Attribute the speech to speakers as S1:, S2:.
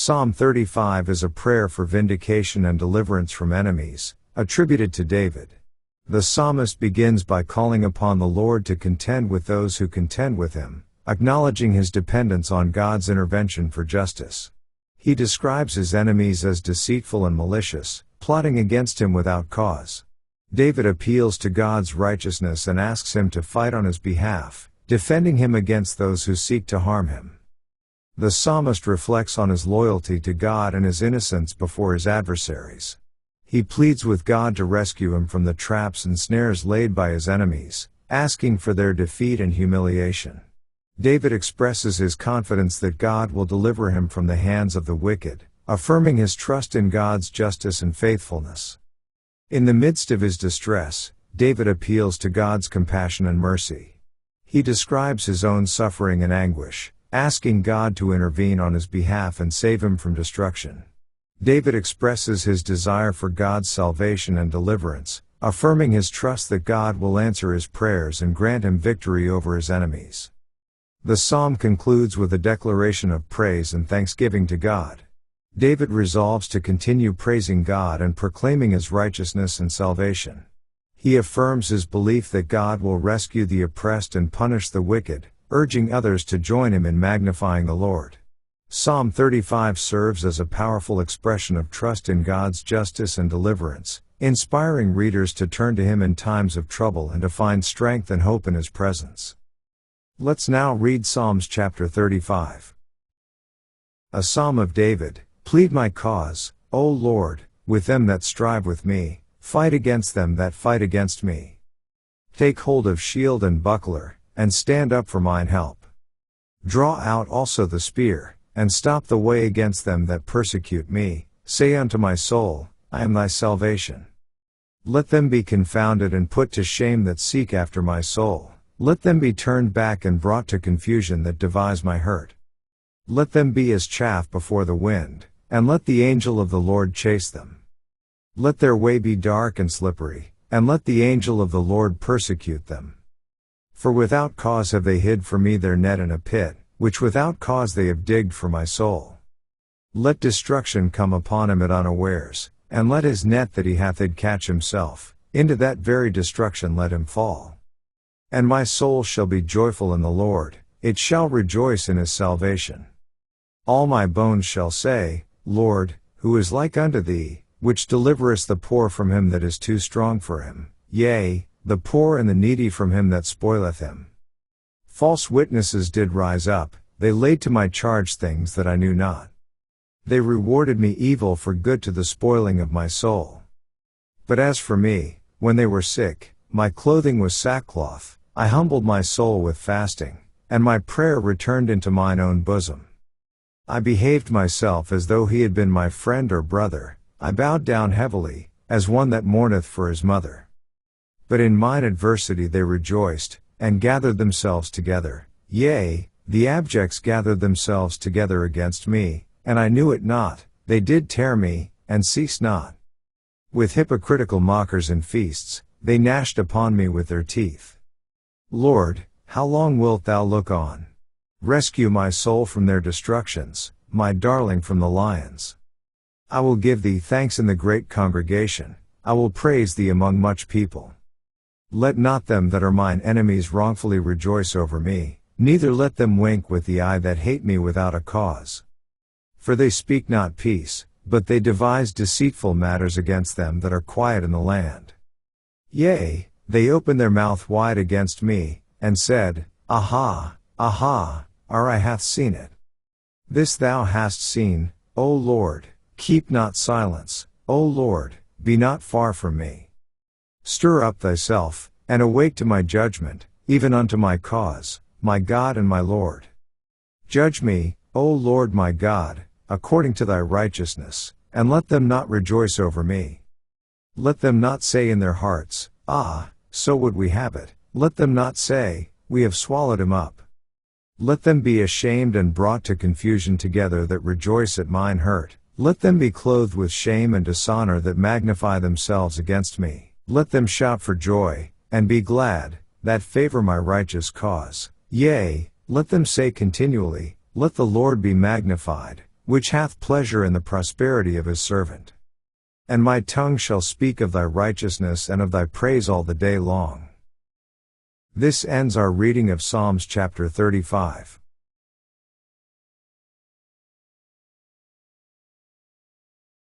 S1: Psalm 35 is a prayer for vindication and deliverance from enemies, attributed to David. The psalmist begins by calling upon the Lord to contend with those who contend with him, acknowledging his dependence on God's intervention for justice. He describes his enemies as deceitful and malicious, plotting against him without cause. David appeals to God's righteousness and asks him to fight on his behalf, defending him against those who seek to harm him. The psalmist reflects on his loyalty to God and his innocence before his adversaries. He pleads with God to rescue him from the traps and snares laid by his enemies, asking for their defeat and humiliation. David expresses his confidence that God will deliver him from the hands of the wicked, affirming his trust in God's justice and faithfulness. In the midst of his distress, David appeals to God's compassion and mercy. He describes his own suffering and anguish, asking God to intervene on his behalf and save him from destruction. David expresses his desire for God's salvation and deliverance, affirming his trust that God will answer his prayers and grant him victory over his enemies. The psalm concludes with a declaration of praise and thanksgiving to God. David resolves to continue praising God and proclaiming his righteousness and salvation. He affirms his belief that God will rescue the oppressed and punish the wicked, urging others to join him in magnifying the Lord. Psalm 35 serves as a powerful expression of trust in God's justice and deliverance, inspiring readers to turn to him in times of trouble and to find strength and hope in his presence. Let's now read Psalms chapter 35. A Psalm of David. Plead my cause, O Lord, with them that strive with me, fight against them that fight against me. Take hold of shield and buckler, and stand up for mine help. Draw out also the spear, and stop the way against them that persecute me, say unto my soul, I am thy salvation. Let them be confounded and put to shame that seek after my soul. Let them be turned back and brought to confusion that devise my hurt. Let them be as chaff before the wind, and let the angel of the Lord chase them. Let their way be dark and slippery, and let the angel of the Lord persecute them. For without cause have they hid for me their net in a pit, which without cause they have digged for my soul. Let destruction come upon him at unawares, and let his net that he hath hid catch himself, into that very destruction let him fall. And my soul shall be joyful in the Lord, it shall rejoice in his salvation. All my bones shall say, Lord, who is like unto thee, which deliverest the poor from him that is too strong for him, yea, the poor and the needy from him that spoileth him. False witnesses did rise up, they laid to my charge things that I knew not. They rewarded me evil for good to the spoiling of my soul. But as for me, when they were sick, my clothing was sackcloth, I humbled my soul with fasting, and my prayer returned into mine own bosom. I behaved myself as though he had been my friend or brother, I bowed down heavily, as one that mourneth for his mother. But in mine adversity they rejoiced, and gathered themselves together, yea, the abjects gathered themselves together against me, and I knew it not, they did tear me, and ceased not. With hypocritical mockers in feasts, they gnashed upon me with their teeth. Lord, how long wilt thou look on? Rescue my soul from their destructions, my darling from the lions. I will give thee thanks in the great congregation, I will praise thee among much people. Let not them that are mine enemies wrongfully rejoice over me, neither let them wink with the eye that hate me without a cause. For they speak not peace, but they devise deceitful matters against them that are quiet in the land. Yea, they opened their mouth wide against me, and said, Aha, aha, our eye hath seen it. This thou hast seen, O Lord, keep not silence, O Lord, be not far from me. Stir up thyself, and awake to my judgment, even unto my cause, my God and my Lord. Judge me, O Lord my God, according to thy righteousness, and let them not rejoice over me. Let them not say in their hearts, Ah, so would we have it, let them not say, We have swallowed him up. Let them be ashamed and brought to confusion together that rejoice at mine hurt, let them be clothed with shame and dishonor that magnify themselves against me, let them shout for joy, and be glad, that favor my righteous cause, yea, let them say continually, Let the Lord be magnified, which hath pleasure in the prosperity of his servant. And my tongue shall speak of thy righteousness and of thy praise all the day long. This ends our reading of Psalms chapter 35.